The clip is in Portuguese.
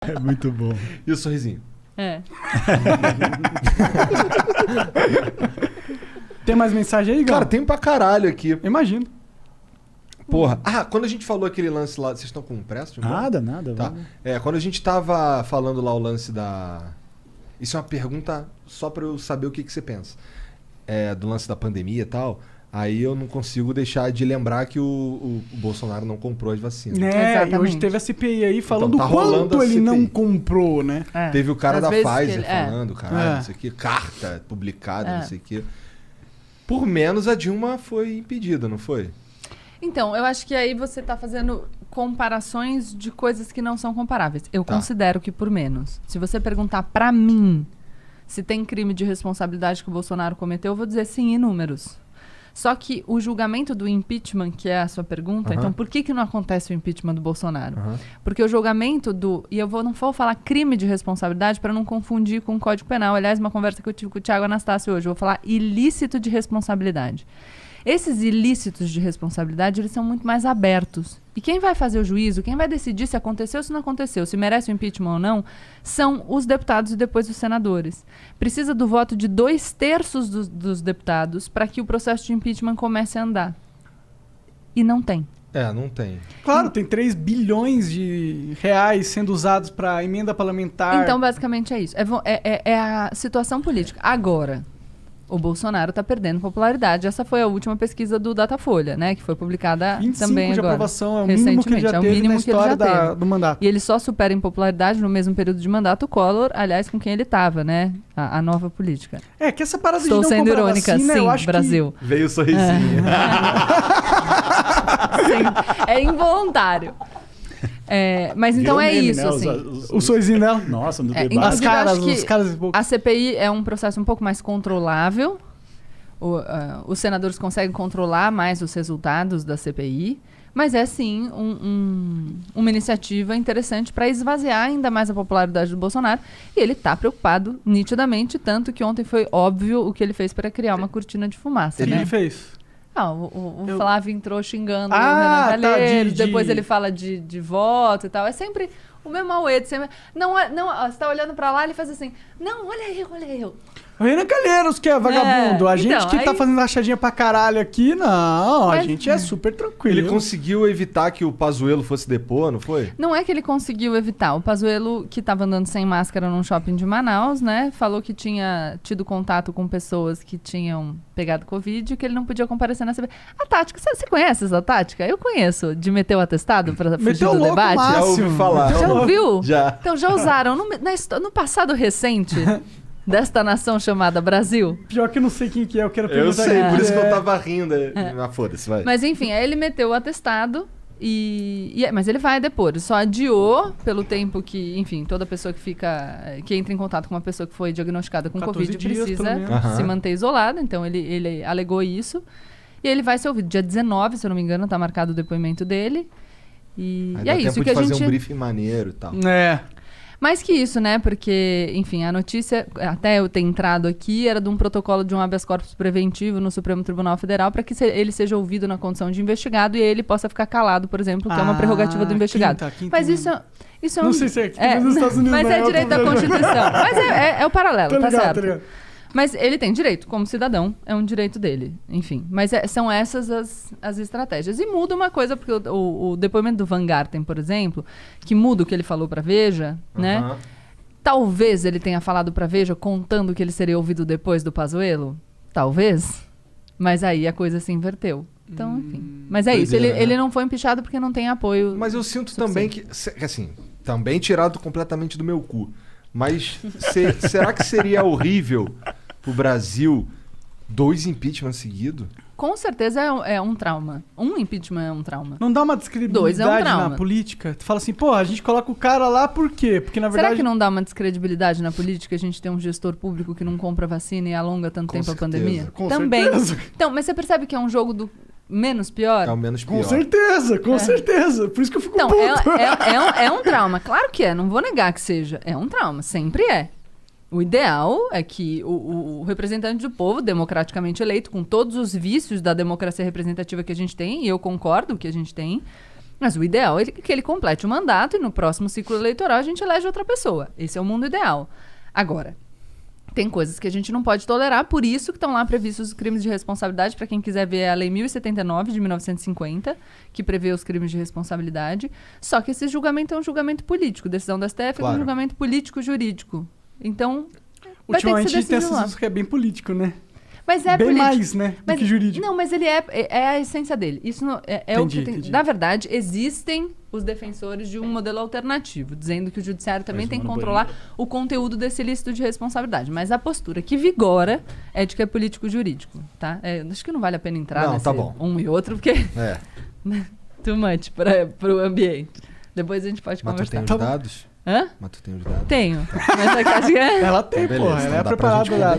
É muito bom. E o sorrisinho? É. Tem mais mensagem aí, Gal? Cara, tem pra caralho aqui. Imagino. Porra. Ah, quando a gente falou aquele lance lá... Vocês estão com pressa? de ir embora? Nada. Tá. Quando a gente tava falando lá o lance da... Isso é uma pergunta só pra eu saber o que você pensa. Do lance da pandemia e tal. Aí eu não consigo deixar de lembrar que o Bolsonaro não comprou as vacinas. E hoje teve a CPI aí falando Então, tá rolando quanto a ele CPI. não comprou, né? Teve o cara Às da vezes Pfizer que ele- falando, caralho, não sei o que. Carta publicada, não sei o que. Por menos a Dilma foi impedida, não foi? Então, eu acho que aí você está fazendo comparações de coisas que não são comparáveis. Eu Tá. considero que por menos. Se você perguntar para mim se tem crime de responsabilidade que o Bolsonaro cometeu, eu vou dizer sim, em números. Só que o julgamento do impeachment, que é a sua pergunta, então por que não acontece o impeachment do Bolsonaro? Porque o julgamento do... E eu não vou falar crime de responsabilidade para não confundir com o Código Penal. Aliás, uma conversa que eu tive com o Thiago Anastácio hoje. Eu vou falar ilícito de responsabilidade. Esses ilícitos de responsabilidade, eles são muito mais abertos. E quem vai fazer o juízo, quem vai decidir se aconteceu ou se não aconteceu, se merece o impeachment ou não, são os deputados e depois os senadores. Precisa do voto de 2/3 dos deputados para que o processo de impeachment comece a andar. E não tem. Não tem. Claro, tem 3 bilhões de reais sendo usados para emenda parlamentar. Então, basicamente é isso. É a situação política. Agora, o Bolsonaro está perdendo popularidade. Essa foi a última pesquisa do Datafolha, né? Que foi publicada 25 também de agora. aprovação é o mínimo que ele já teve na história do mandato. E ele só supera em popularidade no mesmo período de mandato o Collor, aliás, com quem ele estava, né? A nova política. Que essa parada Estou de não sendo comprar irônica, vacina, sim, eu acho Brasil. Veio o sorrisinho. Sim, é involuntário. Mas então Virou é meme, isso, né? assim. O sorrisinho dela. Nossa, no Inclusive, debate. eu acho que a CPI é um processo um pouco mais controlável. Os senadores conseguem controlar mais os resultados da CPI, mas é sim uma iniciativa interessante para esvaziar ainda mais a popularidade do Bolsonaro. E ele está preocupado nitidamente, tanto que ontem foi óbvio o que ele fez para criar uma cortina de fumaça. O que né? ele fez? O Flávio entrou xingando o Renan Calheiros, depois ele fala de voto e tal. É sempre o mesmo auê. Sempre... Não, você tá olhando pra lá, ele faz assim, não, olha eu. O Renan Calheiros que é vagabundo. A gente então, que tá fazendo rachadinha pra caralho aqui, não. A gente é super tranquilo. Ele conseguiu evitar que o Pazuello fosse depor, não foi? Não é que ele conseguiu evitar. O Pazuello, que estava andando sem máscara num shopping de Manaus, né? Falou que tinha tido contato com pessoas que tinham pegado Covid e que ele não podia comparecer na CPI. A tática, você conhece essa tática? Eu conheço, de meter o atestado para fugir do debate. Já ouvi falar. Já ouviu? Já. Então já usaram. No passado recente desta nação chamada Brasil. Pior que eu não sei quem que é, eu quero perguntar. Eu sei, por isso que eu tava rindo. Mas foda-se, vai. Mas enfim, aí ele meteu o atestado mas ele vai depor. Ele só adiou pelo tempo que, enfim, toda pessoa que entra em contato com uma pessoa que foi diagnosticada com Covid precisa se manter isolada. Então ele alegou isso. E ele vai ser ouvido dia 19, se eu não me engano, tá marcado o depoimento dele. E é isso que a gente... fazer um briefing maneiro e tal. Mais que isso, né? Porque, enfim, a notícia, até eu ter entrado aqui, era de um protocolo de um habeas corpus preventivo no Supremo Tribunal Federal para que ele seja ouvido na condição de investigado e ele possa ficar calado, por exemplo, que é uma prerrogativa do investigado. Quinta, mas isso é um... Não sei se é aqui, mas nos Estados Unidos mas é direito da Constituição. Mas é o paralelo, tá certo? Mas ele tem direito, como cidadão, é um direito dele, enfim. Mas são essas as estratégias. E muda uma coisa, porque o depoimento do Van Garten, por exemplo, que muda o que ele falou pra Veja, né? Talvez ele tenha falado pra Veja contando que ele seria ouvido depois do Pazuello. Talvez. Mas aí a coisa se inverteu. Então, enfim. Mas é isso, ele não foi empichado porque não tem apoio. Mas eu sinto também que, assim, também tirado completamente do meu cu. Mas será que seria horrível pro Brasil 2 impeachments seguidos? Com certeza é um trauma. Um impeachment é um trauma. Não dá uma descredibilidade na política? Tu fala assim, pô, a gente coloca o cara lá por quê? Porque na verdade... Será que não dá uma descredibilidade na política a gente ter um gestor público que não compra vacina e alonga tanto tempo a pandemia? Com também. certeza. Então, mas você percebe que é um jogo do menos pior? É o menos pior. Com certeza. Por isso que eu fico puto. É um trauma. Claro que é, não vou negar que seja. É um trauma, sempre é. O ideal é que o representante do povo, democraticamente eleito, com todos os vícios da democracia representativa que a gente tem, e eu concordo que a gente tem, Mas o ideal é que ele complete o mandato e no próximo ciclo eleitoral a gente elege outra pessoa. Esse é o mundo ideal. Agora, tem coisas que a gente não pode tolerar, por isso que estão lá previstos os crimes de responsabilidade. Para quem quiser ver, é a Lei 1079 de 1950, que prevê os crimes de responsabilidade. Só que esse julgamento é um julgamento político. Decisão do STF é um julgamento político-jurídico. Então, ultimamente a gente tem essa que é bem político, né? Mas é bem político. Mais, né? Do que jurídico. Não, mas ele é a essência dele. Isso não, é o que tem. Entendi. Na verdade, existem os defensores de um modelo alternativo, dizendo que o judiciário também tem que controlar o conteúdo desse ilícito de responsabilidade. Mas a postura que vigora é de que é político-jurídico, tá? Acho que não vale a pena entrar nesse um e outro, porque too much para o ambiente. Depois a gente pode conversar. Mas tu tem os dados? Hã? Mas tu tem os dados? Tenho. Mas acho que ela tem, porra. Ela é preparada.